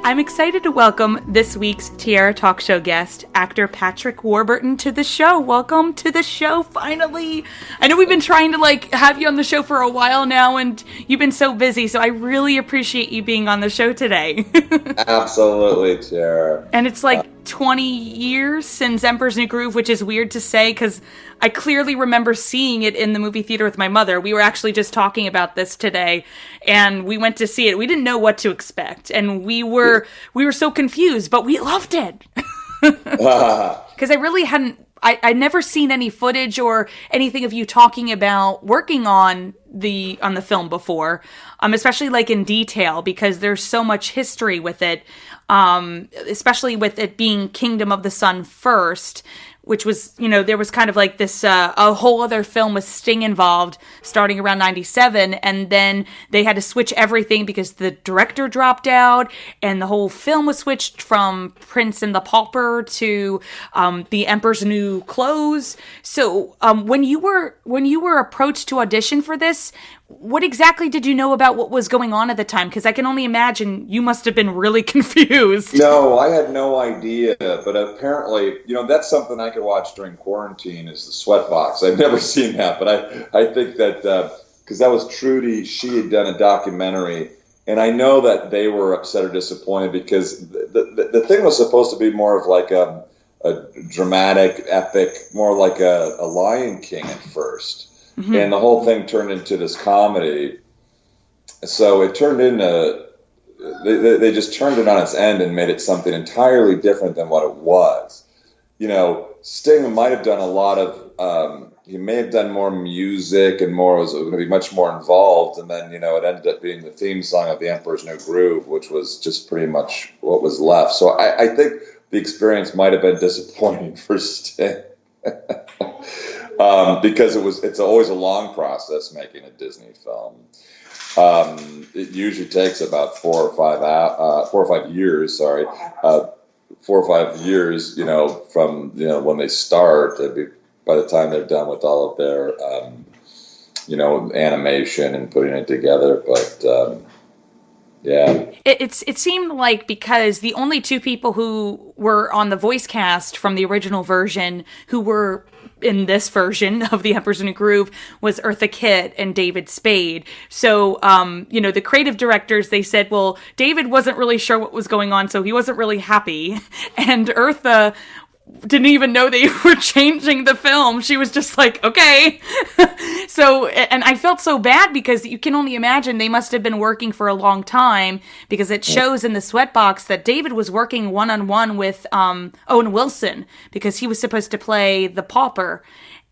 I'm excited to welcome this week's Tiara Talk Show guest, actor Patrick Warburton, to the show. Welcome to the show, finally. I know we've been trying to have you on the show for a while now, and you've been so busy, so I really appreciate you being on the show today. Absolutely, Tiara. And it's 20 years since Emperor's New Groove, which is weird to say because I clearly remember seeing it in the movie theater with my mother. We were actually just talking about this today, and we went to see it. We didn't know what to expect, and we were so confused, but we loved it. Because I really hadn't, I'd never seen any footage or anything of you talking about working on the film before, especially in detail, because there's so much history with it, especially with it being Kingdom of the Sun first, which was, there was kind of this, a whole other film with Sting involved starting around 97. And then they had to switch everything because the director dropped out and the whole film was switched from Prince and the Pauper to The Emperor's New Clothes. So when you were approached to audition for this, what exactly did you know about what was going on at the time? Because I can only imagine you must have been really confused. No, I had no idea. But apparently, that's something I could watch during quarantine is the Sweatbox. I've never seen that, but I think that because that was Trudy, she had done a documentary, and I know that they were upset or disappointed because the thing was supposed to be more of a dramatic, epic, more like a Lion King at first. Mm-hmm. And the whole thing turned into this comedy. So it turned into, they just turned it on its end and made it something entirely different than what it was. Sting might have done a lot of, he may have done more music and was going to be much more involved. And then, it ended up being the theme song of The Emperor's New Groove, which was just pretty much what was left. So I think the experience might have been disappointing for Sting. Because it's always a long process making a Disney film. It usually takes about 4 or 5 years. 4 or 5 years, from when they start, by the time they're done with all of their, animation and putting it together. But yeah, it seemed because the only two people who were on the voice cast from the original version who were in this version of The Emperor's New Groove was Eartha Kitt and David Spade. So, the creative directors, they said, well, David wasn't really sure what was going on, so he wasn't really happy. And Eartha didn't even know they were changing the film. She was just okay. So, and I felt so bad because you can only imagine they must have been working for a long time because it shows in the Sweatbox that David was working one-on-one with Owen Wilson because he was supposed to play the Pauper.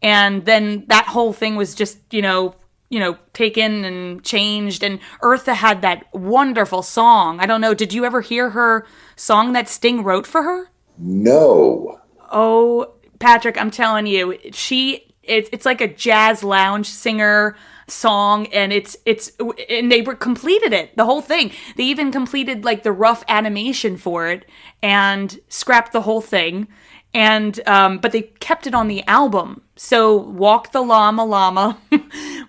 And then that whole thing was just, taken and changed. And Eartha had that wonderful song. I don't know, did you ever hear her song that Sting wrote for her? No. Oh, Patrick, I'm telling you, it's like a jazz lounge singer song, and and they completed it, the whole thing. They even completed the rough animation for it and scrapped the whole thing. And but they kept it on the album. So Walk the Llama Llama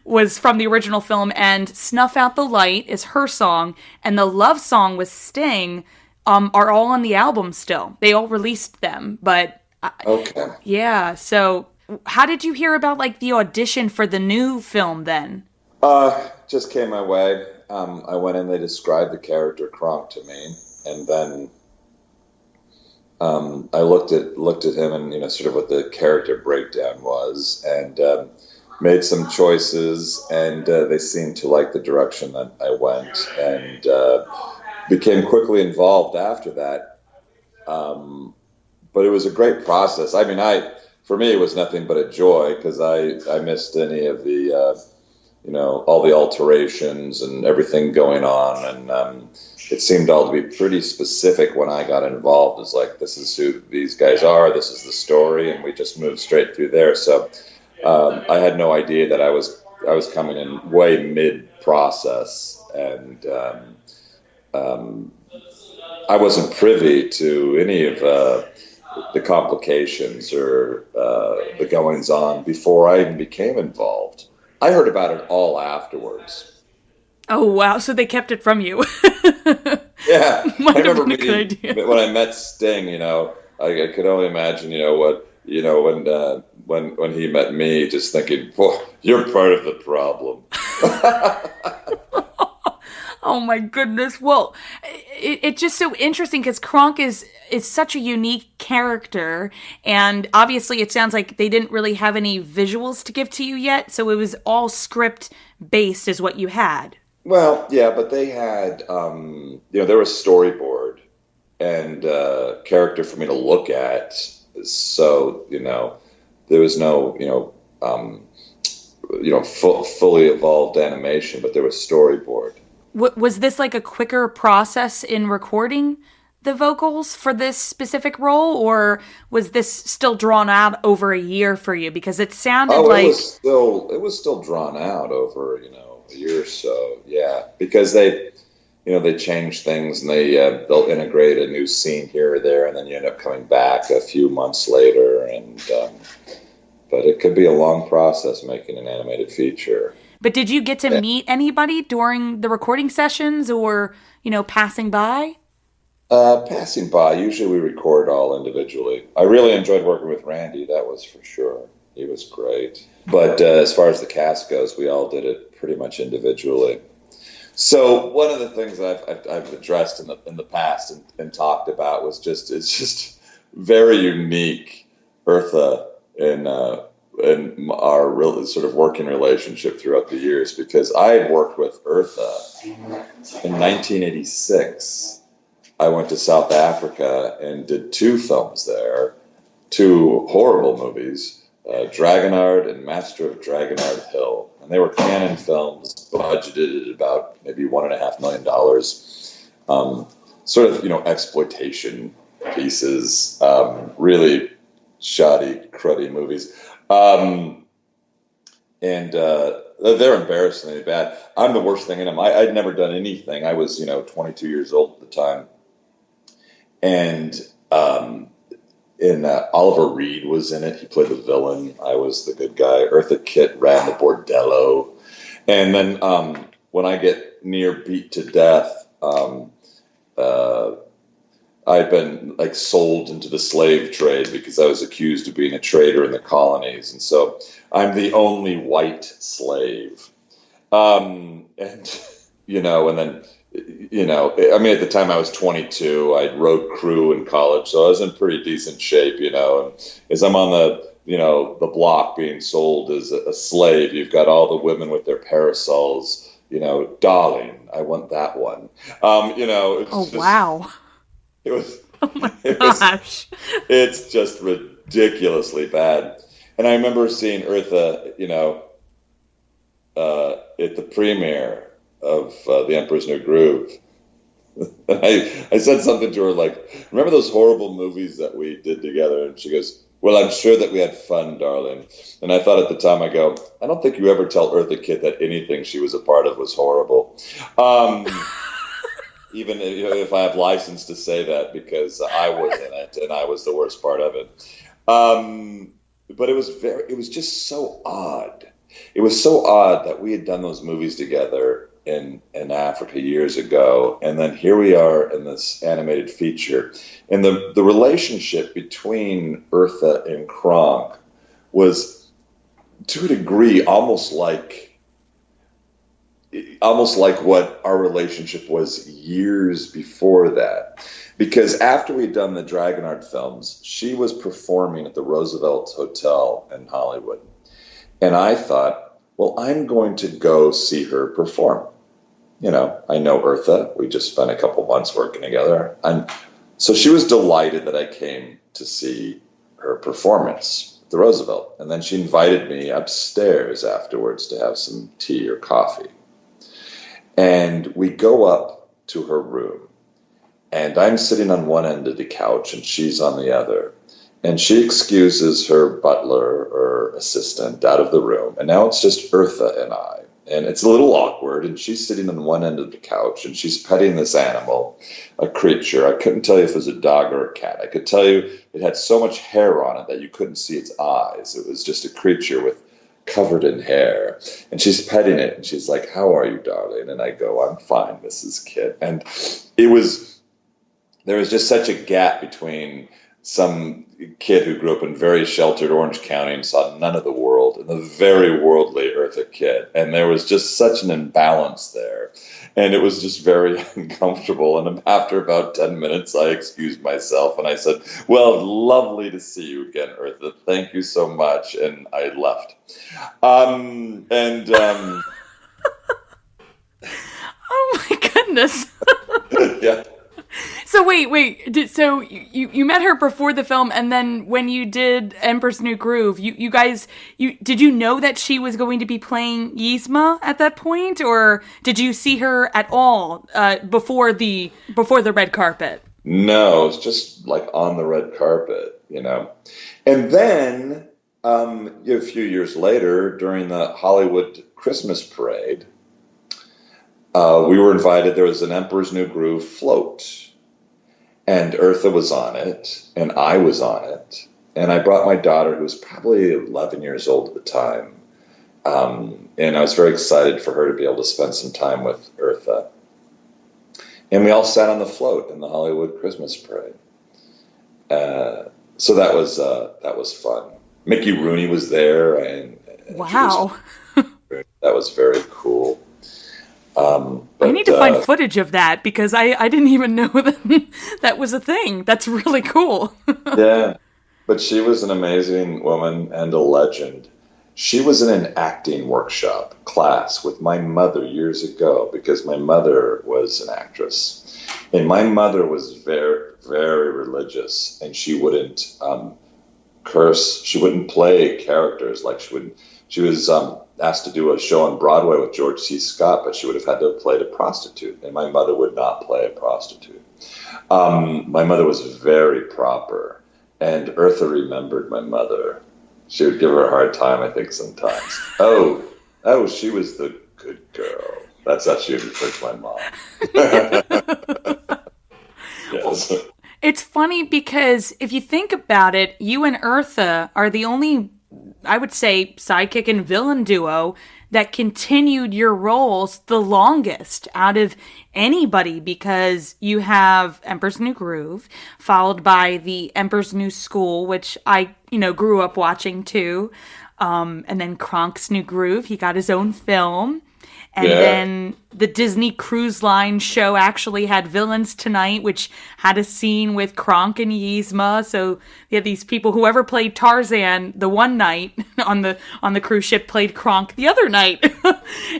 was from the original film, and Snuff Out the Light is her song, and the love song with Sting are all on the album still. They all released them, but okay. Yeah. So how did you hear about the audition for the new film then? Just came my way. I went in, they described the character Kronk to me, and then I looked at him and sort of what the character breakdown was, and made some choices, and they seemed to like the direction that I went, and became quickly involved after that. But it was a great process. I mean, for me, it was nothing but a joy because I missed any of the, all the alterations and everything going on. And it seemed all to be pretty specific when I got involved. It's this is who these guys are, this is the story, and we just moved straight through there. So I had no idea that I was coming in way mid-process, and I wasn't privy to any of the complications or the goings-on before I even became involved. I heard about it all afterwards. Oh, wow. So they kept it from you. Yeah, I Might have remember been a good idea. when I met Sting. I could only imagine, when he met me, just thinking, boy, you're part of the problem. Oh my goodness. Well, it's just so interesting because Kronk is such a unique character, and obviously it sounds like they didn't really have any visuals to give to you yet, so it was all script based is what you had. Well, yeah, but they had, there was storyboard and character for me to look at. So, there was no, fully evolved animation, but there was storyboard. Was this like a quicker process in recording the vocals for this specific role, or was this still drawn out over a year for you? Because it sounded like it was still drawn out over a year or so. Yeah, because they change things and they'll integrate a new scene here or there, and then you end up coming back a few months later. And but it could be a long process making an animated feature. But did you get to meet anybody during the recording sessions or, passing by? Passing by. Usually we record all individually. I really enjoyed working with Randy, that was for sure. He was great. But as far as the cast goes, we all did it pretty much individually. So one of the things I've addressed in the past and talked about was it's just very unique, Eartha, and our real sort of working relationship throughout the years, because I had worked with Eartha in 1986. I went to South Africa and did 2 films there, 2 horrible movies, Dragonard and Master of Dragonard Hill. And they were Canon films, budgeted at about maybe $1.5 million. Sort of, exploitation pieces, really shoddy, cruddy movies. And they're embarrassingly bad. I'm the worst thing in them. I'd never done anything. I was, 22 years old at the time. And Oliver Reed was in it. He played the villain. I was the good guy. Eartha Kitt ran the bordello. And then when I get near beat to death, I've been sold into the slave trade because I was accused of being a traitor in the colonies. And so I'm the only white slave. And then, I mean, at the time I was 22, I'd rode crew in college, so I was in pretty decent shape, and as I'm on the block being sold as a slave, you've got all the women with their parasols, darling, I want that one. Wow. It was. Oh my gosh. It's just ridiculously bad. And I remember seeing Eartha, at the premiere of The Emperor's New Groove. I said something to her like, remember those horrible movies that we did together? And she goes, well, I'm sure that we had fun, darling. And I thought at the time, I go, I don't think you ever tell Eartha Kitt that anything she was a part of was horrible. Even if I have license to say that, because I was in it and I was the worst part of it. But it was just so odd. It was so odd that we had done those movies together in Africa years ago, and then here we are in this animated feature. And the relationship between Eartha and Kronk was, to a degree, almost like what our relationship was years before that. Because after we'd done the Dragonard films, she was performing at the Roosevelt Hotel in Hollywood. And I thought, well, I'm going to go see her perform. I know Eartha. We just spent a couple months working together. And so she was delighted that I came to see her performance at the Roosevelt. And then she invited me upstairs afterwards to have some tea or coffee. And we go up to her room, and I'm sitting on one end of the couch and she's on the other. And she excuses her butler or assistant out of the room. And now it's just Eartha and I. And it's a little awkward. And she's sitting on one end of the couch and she's petting this animal, a creature. I couldn't tell you if it was a dog or a cat. I could tell you it had so much hair on it that you couldn't see its eyes. It was just a creature with covered in hair, and she's petting it, and she's like, "How are you, darling?" And I go, "I'm fine, Mrs. Kitt." And there was just such a gap between some kid who grew up in very sheltered Orange County and saw none of the world, and the very worldly Eartha Kitt. And there was just such an imbalance there. And it was just very uncomfortable. And after about 10 minutes, I excused myself and I said, "Well, lovely to see you again, Eartha. Thank you so much." And I left. Oh my goodness. Yeah. So wait. So you met her before the film, and then when you did Emperor's New Groove, you guys, did you know that she was going to be playing Yzma at that point, or did you see her at all before the red carpet? No, it's just like on the red carpet, you know. And then a few years later, during the Hollywood Christmas parade, we were invited. There was an Emperor's New Groove float. And Eartha was on it, and I was on it. And I brought my daughter, who was probably 11 years old at the time. And I was very excited for her to be able to spend some time with Eartha. And we all sat on the float in the Hollywood Christmas parade. So that was fun. Mickey Rooney was there, and wow, that was very cool. I need to find footage of that, because I didn't even know that was a thing. That's really cool. Yeah, but she was an amazing woman and a legend. She was in an acting workshop class with my mother years ago, because my mother was an actress. And my mother was very, very religious, and she wouldn't curse. She wouldn't play characters like she was asked to do a show on Broadway with George C. Scott, but she would have had to have played a prostitute, and my mother would not play a prostitute. My mother was very proper, and Eartha remembered my mother. She would give her a hard time, I think, sometimes. Oh, she was the good girl. That's how she would refer to my mom. Yes. It's funny because if you think about it, you and Eartha are the only, I would say, sidekick and villain duo that continued your roles the longest out of anybody, because you have Emperor's New Groove, followed by the Emperor's New School, which I, grew up watching too. And then Kronk's New Groove, he got his own film. And then the Disney Cruise Line show actually had Villains Tonight, which had a scene with Kronk and Yzma. So you had these people, whoever played Tarzan the one night on the cruise ship played Kronk the other night.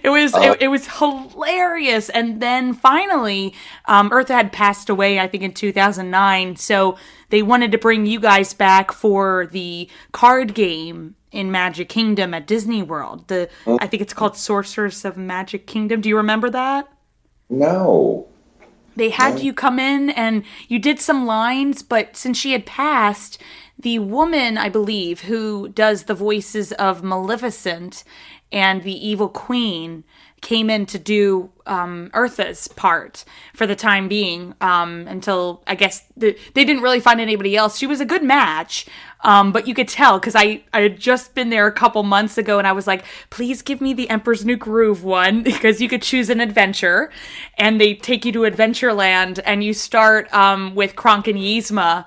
It was hilarious. And then finally, Eartha had passed away, I think, in 2009. So they wanted to bring you guys back for the card game in Magic Kingdom at Disney World. I think it's called Sorcerers of Magic Kingdom. Do you remember that? No. They had you come in and you did some lines, but since she had passed, the woman, I believe, who does the voices of Maleficent and the Evil Queen came in to do Eartha's part for the time being, until, I guess, they didn't really find anybody else. She was a good match, but you could tell, because I had just been there a couple months ago, and I was like, please give me the Emperor's New Groove one, because you could choose an adventure, and they take you to Adventureland, and you start with Kronk and Yzma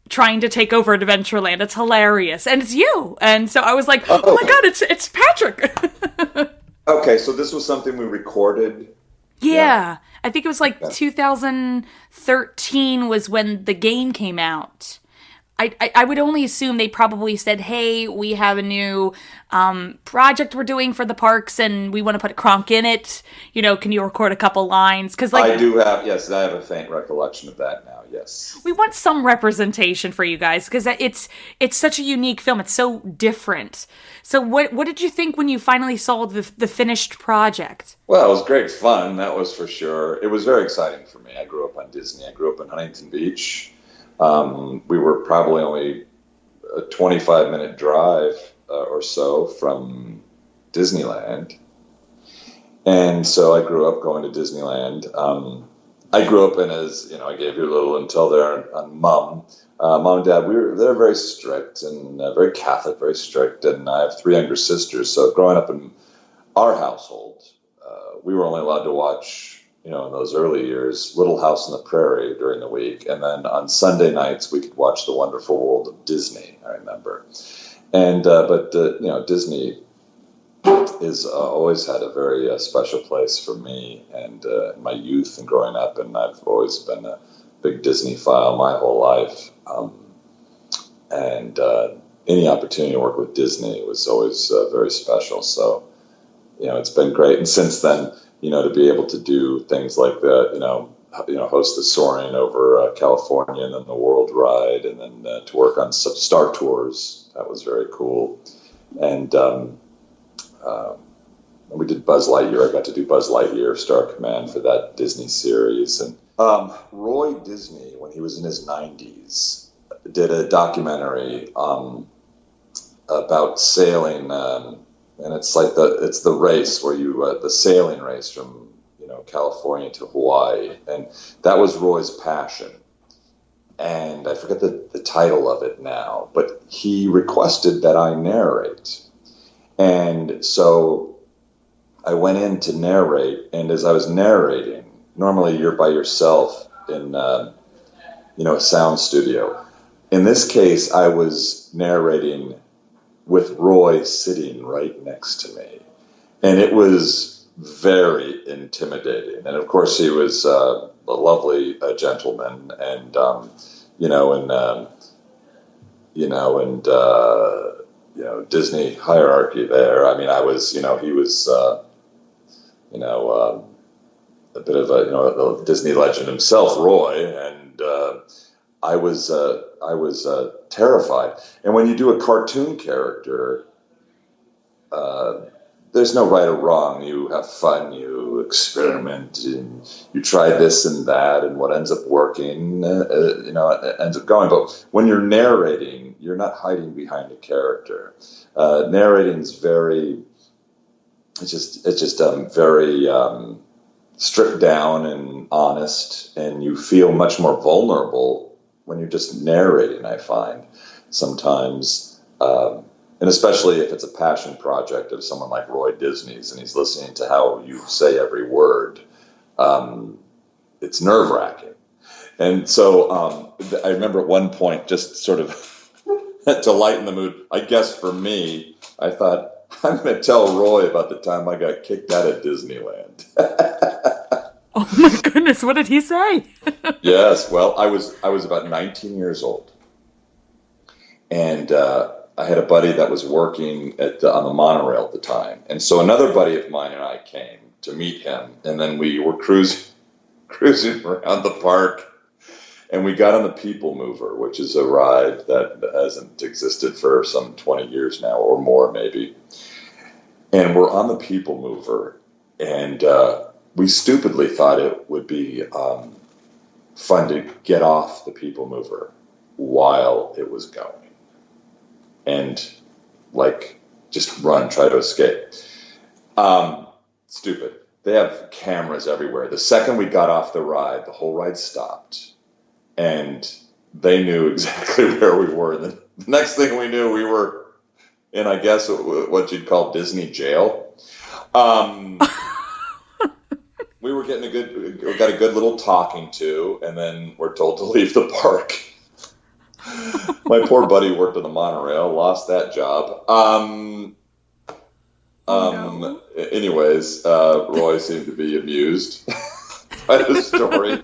trying to take over Adventureland. It's hilarious, and it's you. And so I was like, oh my God, it's Patrick. Okay, so this was something we recorded? Yeah. I think it was like 2013 was when the game came out. I would only assume they probably said, hey, we have a new project we're doing for the parks, and we want to put Kronk in it. Can you record a couple lines? Because I do have, yes, I have a faint recollection of that now, yes. We want some representation for you guys, because it's such a unique film. It's so different. So what did you think when you finally saw the finished project? Well, it was great fun, that was for sure. It was very exciting for me. I grew up on Disney. I grew up in Huntington Beach. We were probably only a 25-minute drive or so from Disneyland. And so I grew up going to Disneyland. I grew up in, as I gave you a little intel there on mom. Mom and dad, they're very strict and very Catholic, very strict. And I have three younger sisters. So growing up in our household, we were only allowed to watch, in those early years, Little House on the Prairie during the week. And then on Sunday nights, we could watch The Wonderful World of Disney, I remember. And, but Disney is always had a very special place for me and my youth and growing up. And I've always been a big Disney file my whole life. And any opportunity to work with Disney was always very special. So, it's been great. And since then, to be able to do things like that, host the Soaring over California and then the World Ride, and then to work on some Star Tours, that was very cool. And we did Buzz Lightyear. I got to do Buzz Lightyear Star Command for that Disney series. And Roy Disney, when he was in his 90s, did a documentary about sailing. And it's like the race where the sailing race from, California to Hawaii. And that was Roy's passion. And I forget the title of it now, but he requested that I narrate. And so I went in to narrate. And as I was narrating, normally you're by yourself in, a sound studio. In this case, I was narrating with Roy sitting right next to me. And it was very intimidating. And of course, he was a lovely gentleman and, Disney hierarchy there. I mean, I was, he was, a bit of a Disney legend himself, Roy. And I was terrified. And when you do a cartoon character, there's no right or wrong. You have fun, you experiment, and you try this and that, and what ends up working, it ends up going. But when you're narrating, you're not hiding behind a character. Narrating's very stripped down and honest, and you feel much more vulnerable when you're just narrating, I find, sometimes. And especially if it's a passion project of someone like Roy Disney's and he's listening to how you say every word, it's nerve-wracking. And so I remember at one point, just sort of to lighten the mood, I guess for me, I thought, I'm going to tell Roy about the time I got kicked out of Disneyland. Oh my goodness, what did he say? Yes, well, I was about 19 years old. And I had a buddy that was working on the monorail at the time. And so another buddy of mine and I came to meet him. And then we were cruising around the park. And we got on the People Mover, which is a ride that hasn't existed for some 20 years now or more maybe. And we're on the People Mover. And we stupidly thought it would be fun to get off the People Mover while it was going. And just run, try to escape. Stupid. They have cameras everywhere. The second we got off the ride, the whole ride stopped. And they knew exactly where we were. And the next thing we knew, we were in, I guess, what you'd call Disney jail. We were got a good little talking to, and then we're told to leave the park. My poor buddy worked on the monorail, lost that job. No. Anyways, Roy seemed to be amused by the story.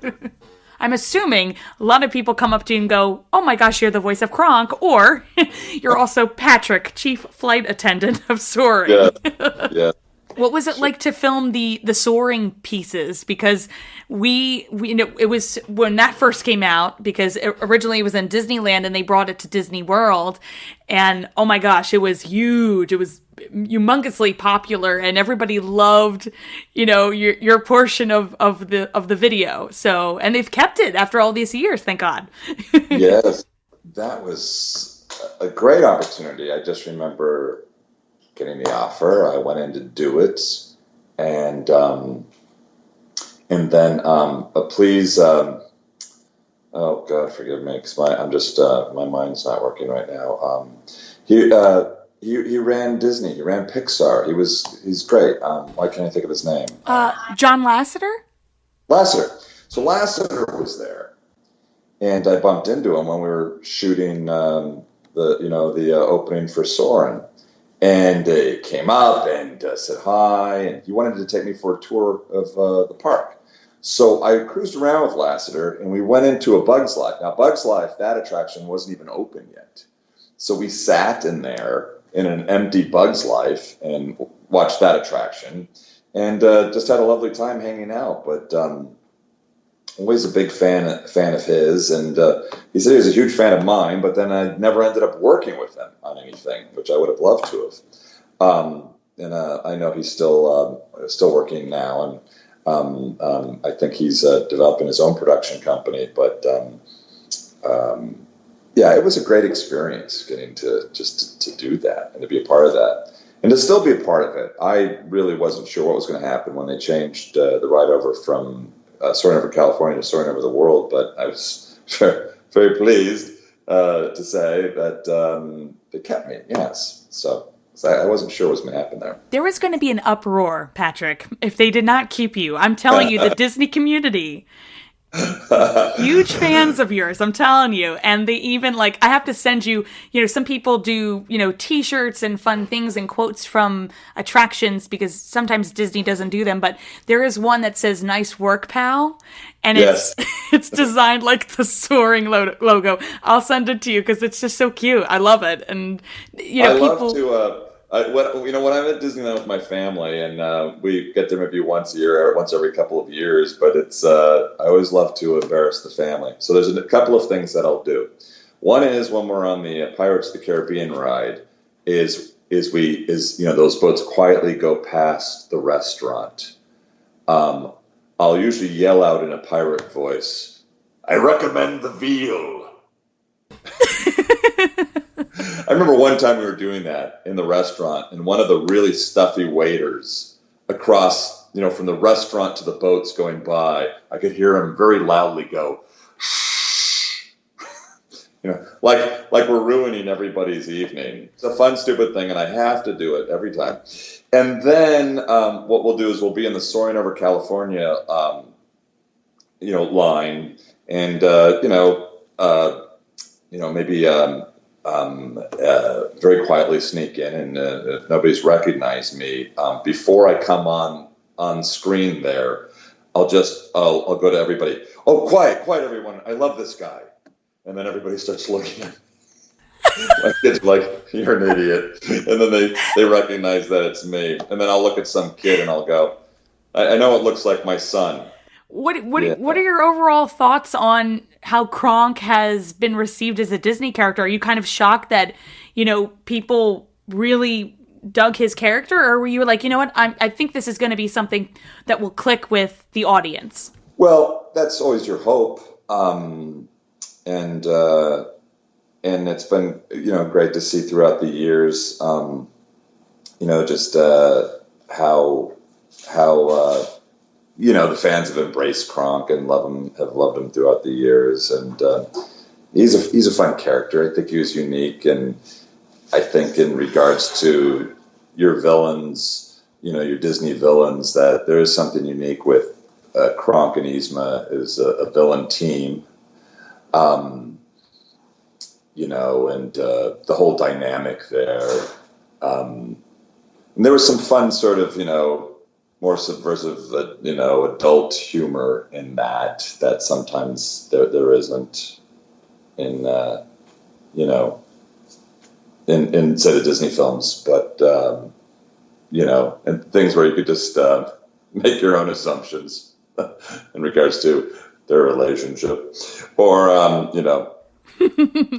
I'm assuming a lot of people come up to you and go, oh my gosh, you're the voice of Kronk, or you're also Patrick, chief flight attendant of Soaring. Yeah. What was it like to film the Soaring Pieces? Because it was when that first came out, because originally it was in Disneyland and they brought it to Disney World, and oh my gosh, it was huge. It was humongously popular, and everybody loved, your portion of the video. So, and they've kept it after all these years, thank God. Yes, that was a great opportunity. I just remember getting the offer. I went in to do it, and And then, please, oh God, forgive me, because my mind's not working right now. He ran Disney, he ran Pixar. He's great. Why can't I think of his name? John Lasseter? Lasseter. So Lasseter was there, and I bumped into him when we were shooting the opening for Soaring, and he came up and said hi, and he wanted to take me for a tour of the park. So I cruised around with Lasseter, and we went into a Bug's Life. Now, Bug's Life, that attraction wasn't even open yet. So we sat in there in an empty Bug's Life and watched that attraction, and just had a lovely time hanging out. But always a big fan of his, and he said he was a huge fan of mine, but then I never ended up working with him on anything, which I would have loved to have. And I know he's still working now, and I think he's developing his own production company. But yeah, it was a great experience getting to do that and to be a part of that. And to still be a part of it. I really wasn't sure what was going to happen when they changed the ride over from Soaring over California to Soaring over the World, but I was very, very pleased to say that they kept me, yes. So I wasn't sure what was going to happen there. There was going to be an uproar, Patrick, if they did not keep you. I'm telling you, the Disney community, huge fans of yours, I'm telling you. And they even, I have to send you, some people do, t-shirts and fun things and quotes from attractions, because sometimes Disney doesn't do them. But there is one that says, "Nice work, pal." And yes. it's designed like the Soaring logo. I'll send it to you because it's just so cute. I love it. And, I love to... when I'm at Disneyland with my family, and we get there maybe once a year or once every couple of years, but it's I always love to embarrass the family. So there's a couple of things that I'll do. One is when we're on the Pirates of the Caribbean ride, is those boats quietly go past the restaurant. I'll usually yell out in a pirate voice, "I recommend the veal." I remember one time we were doing that in the restaurant, and one of the really stuffy waiters across, from the restaurant to the boats going by, I could hear him very loudly go, "Shh." Like we're ruining everybody's evening. It's a fun, stupid thing, and I have to do it every time. And then what we'll do is we'll be in the Soaring over California, line, and maybe very quietly sneak in, and if nobody's recognized me, before I come on screen there, I'll go to everybody. "Oh, quiet, everyone! I love this guy." And then everybody starts looking at me. My kids are like, "You're an idiot," and then they recognize that it's me, and then I'll look at some kid and I'll go, I know it looks like my son." What are your overall thoughts on how Kronk has been received as a Disney character? Are you kind of shocked that, people really dug his character? Or were you like, I think this is going to be something that will click with the audience? Well, that's always your hope. And it's been, great to see throughout the years, just how the fans have embraced Kronk and have loved him throughout the years. And he's a fun character. I think he was unique. And I think in regards to your villains, your Disney villains, that there is something unique with Kronk and Yzma is a villain team. And the whole dynamic there. And there was some fun sort of, more subversive, adult humor in that sometimes there isn't in say the Disney films, but and things where you could just make your own assumptions in regards to their relationship, or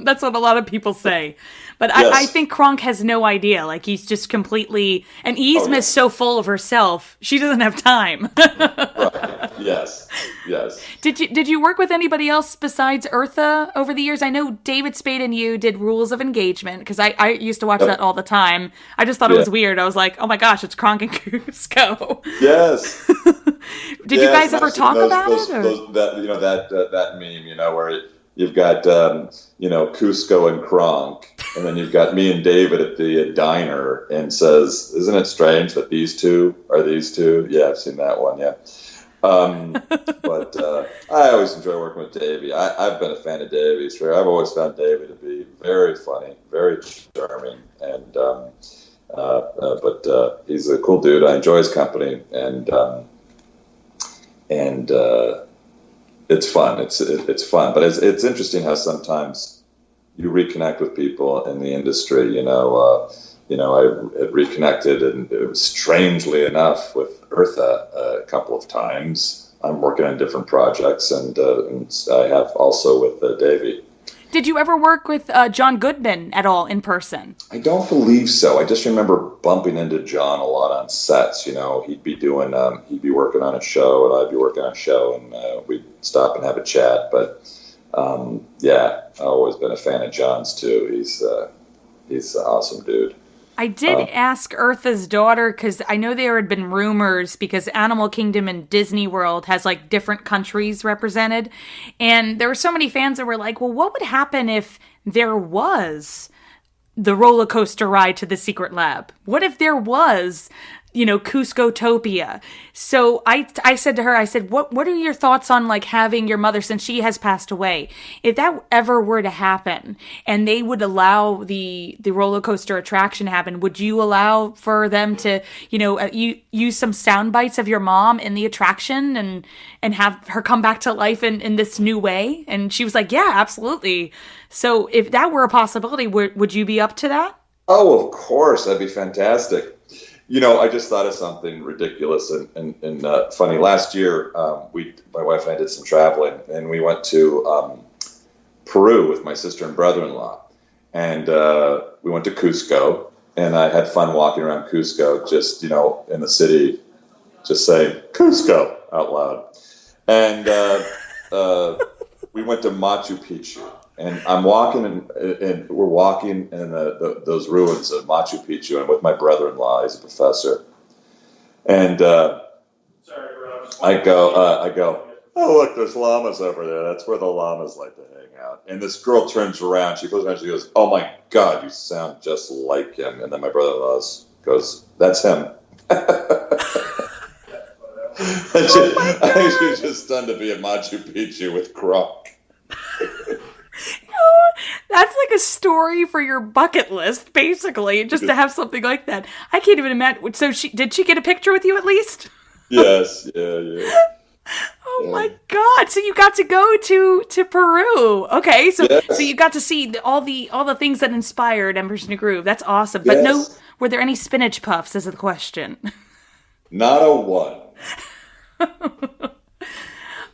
That's what a lot of people say. But yes. I think Kronk has no idea. He's just completely... And Yzma is so full of herself, she doesn't have time. Right. Yes. Did you work with anybody else besides Eartha over the years? I know David Spade and you did Rules of Engagement, because I used to watch that all the time. I just thought it was weird. I was like, oh my gosh, it's Kronk and Cusco. Yes. Did you guys ever talk about it? That meme, where you've got Cusco and Kronk, and then you've got me and David at the diner, and says, "Isn't it strange that these two are these two?" Yeah, I've seen that one. Yeah. But I always enjoy working with Davey. I've been a fan of Davey's. I've always found Davey to be very funny, very charming, and but he's a cool dude. I enjoy his company, and it's fun. It's fun, but it's interesting how sometimes you reconnect with people in the industry. I had reconnected, and it was strangely enough with Eartha a couple of times. I'm working on different projects, and I have also with Davey. Did you ever work with John Goodman at all in person? I don't believe so. I just remember bumping into John a lot on sets. He'd be working on a show, and I'd be working on a show, and we'd stop and have a chat. But I've always been a fan of John's too. He's an awesome dude. I did ask Eartha's daughter, because I know there had been rumors, because Animal Kingdom and Disney World has like different countries represented. And there were so many fans that were like, well, what would happen if there was the roller coaster ride to the Secret Lab? What if there was, Cusco-topia? So I said to her, I said, what are your thoughts on like having your mother, since she has passed away, if that ever were to happen and they would allow the roller coaster attraction to happen, would you allow for them to, use some sound bites of your mom in the attraction and have her come back to life in this new way? And she was like, yeah, absolutely. So if that were a possibility, would you be up to that? Oh, of course. That'd be fantastic. I just thought of something ridiculous and funny. Last year, my wife and I did some traveling, and we went to Peru with my sister and brother-in-law. And we went to Cusco, and I had fun walking around Cusco, just, in the city, just saying, Cusco out loud. And we went to Machu Picchu. And I'm walking, and we're walking in those ruins of Machu Picchu, and with my brother-in-law, he's a professor. And I go, oh, look, there's llamas over there. That's where the llamas like to hang out. And this girl turns around. She goes around. She goes, oh my God, you sound just like him. And then my brother-in-law goes, that's him. I think she's just stunned to be at Machu Picchu with Kronk. That's like a story for your bucket list, basically, just to have something like that. I can't even imagine. So did she get a picture with you at least? Yes. Yeah. Oh my God! So you got to go to Peru. Okay, so you got to see all the things that inspired Embers New Groove. That's awesome. But no, were there any spinach puffs? Is the question. Not a one.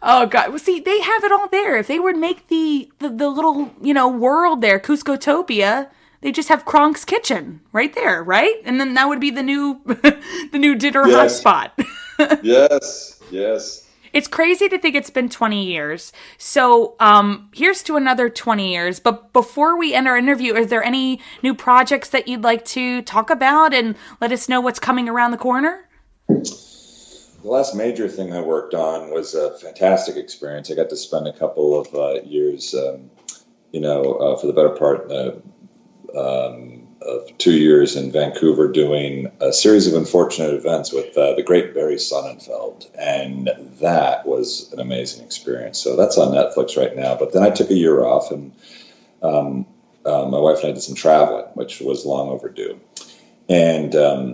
Oh God! Well, see, they have it all there. If they would make the little world there, Cusco-topia, they just have Kronk's kitchen right there, right? And then that would be the new dinner hotspot. Yes. It's crazy to think it's been 20 years. So here's to another 20 years. But before we end our interview, is there any new projects that you'd like to talk about and let us know what's coming around the corner? The last major thing I worked on was a fantastic experience. I got to spend a couple of years, for the better part of 2 years in Vancouver, doing a series of unfortunate events with the great Barry Sonnenfeld. And that was an amazing experience. So that's on Netflix right now. But then I took a year off, and my wife and I did some traveling, which was long overdue. And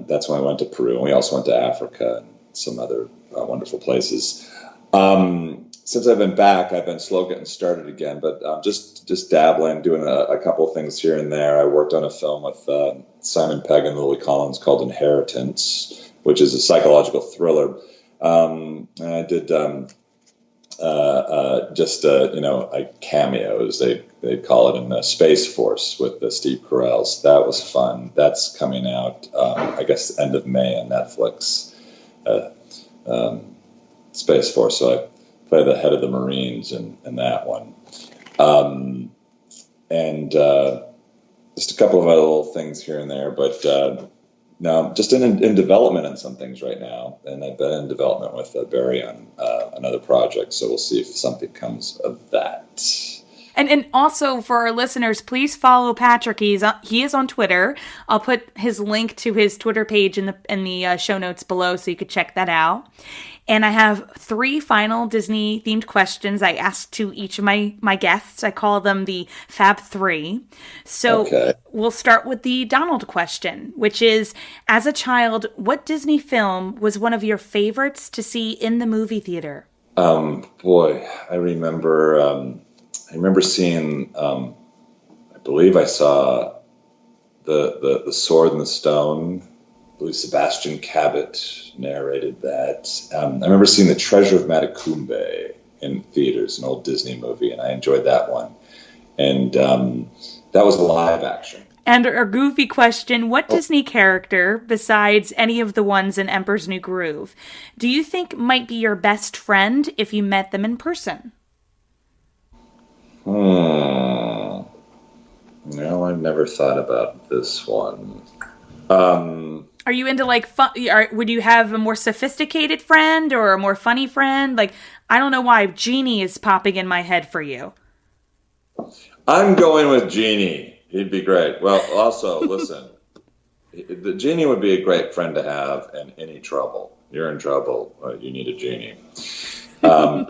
that's when I went to Peru. And we also went to Africa and some other wonderful places. Since I've been back, I've been slow getting started again, but just dabbling, doing a couple of things here and there. I worked on a film with Simon Pegg and Lily Collins called Inheritance, which is a psychological thriller. And I did like cameos, they call it, in Space Force with Steve Carell's. That was fun. That's coming out, I guess, end of May on Netflix. Space Force. So I play the head of the Marines in that one. And just a couple of other little things here and there, but no, just in development on some things right now. And I've been in development with Barry on another project, so we'll see if something comes of that. And also for our listeners, please follow Patrick. He is on Twitter. I'll put his link to his Twitter page in the show notes below, so you could check that out. And I have 3 final Disney-themed questions I ask to each of my guests. I call them the Fab 3. So We'll start with the Donald question, which is, as a child, what Disney film was one of your favorites to see in the movie theater? Boy, I remember seeing, I believe I saw the Sword and the Stone. I believe Sebastian Cabot narrated that. I remember seeing The Treasure of Matacumbe in theaters, an old Disney movie, and I enjoyed that one. And that was live action. And a goofy question, what Disney character, besides any of the ones in Emperor's New Groove, do you think might be your best friend if you met them in person? No, I've never thought about this one. Are you into fun? Would you have a more sophisticated friend or a more funny friend? I don't know why Genie is popping in my head for you. I'm going with Genie. He'd be great. Well, also, listen, the Genie would be a great friend to have in any trouble. You're in trouble. You need a Genie. I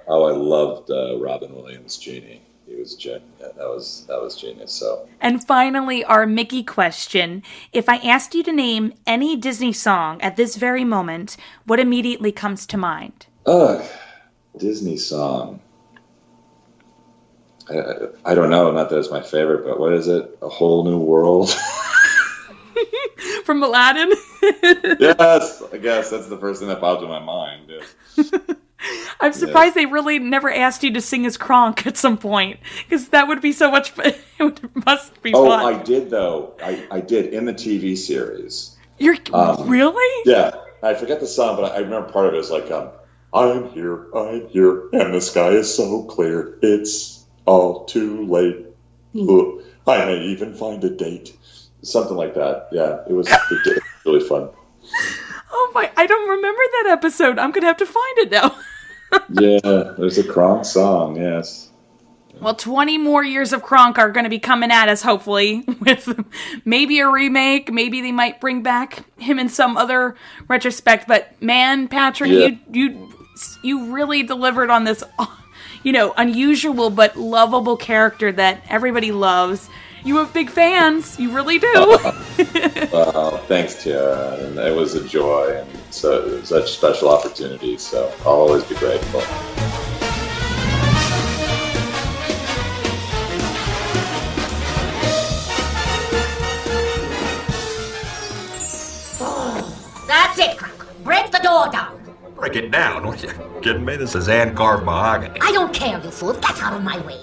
loved Robin Williams' Genie. He was that was genius. So. And finally, our Mickey question: if I asked you to name any Disney song at this very moment, what immediately comes to mind? Disney song. I don't know. Not that it's my favorite, but what is it? A Whole New World. From Aladdin. Yes, I guess that's the first thing that popped in my mind. Yes. I'm surprised they really never asked you to sing as Kronk at some point, because that would be so much fun. It must be fun. I did, though. I did in the TV series. You're really? Yeah. I forget the song, but I remember part of it was I'm here, and the sky is so clear. It's all too late. Look, I may even find a date. Something like that. Yeah, it was really fun. Oh my, I don't remember that episode. I'm going to have to find it now. Yeah, there's a Kronk song, yes. Well, 20 more years of Kronk are going to be coming at us, hopefully, with maybe a remake. Maybe they might bring back him in some other retrospect. But man, Patrick, you really delivered on this, unusual but lovable character that everybody loves. You have big fans. You really do. Well, thanks, Tiara. And it was a joy and such a special opportunity. So I'll always be grateful. That's it, Kronk. Break the door down. Break it down? What, are you kidding me? This is hand-carved mahogany. I don't care, you fool. Get out of my way.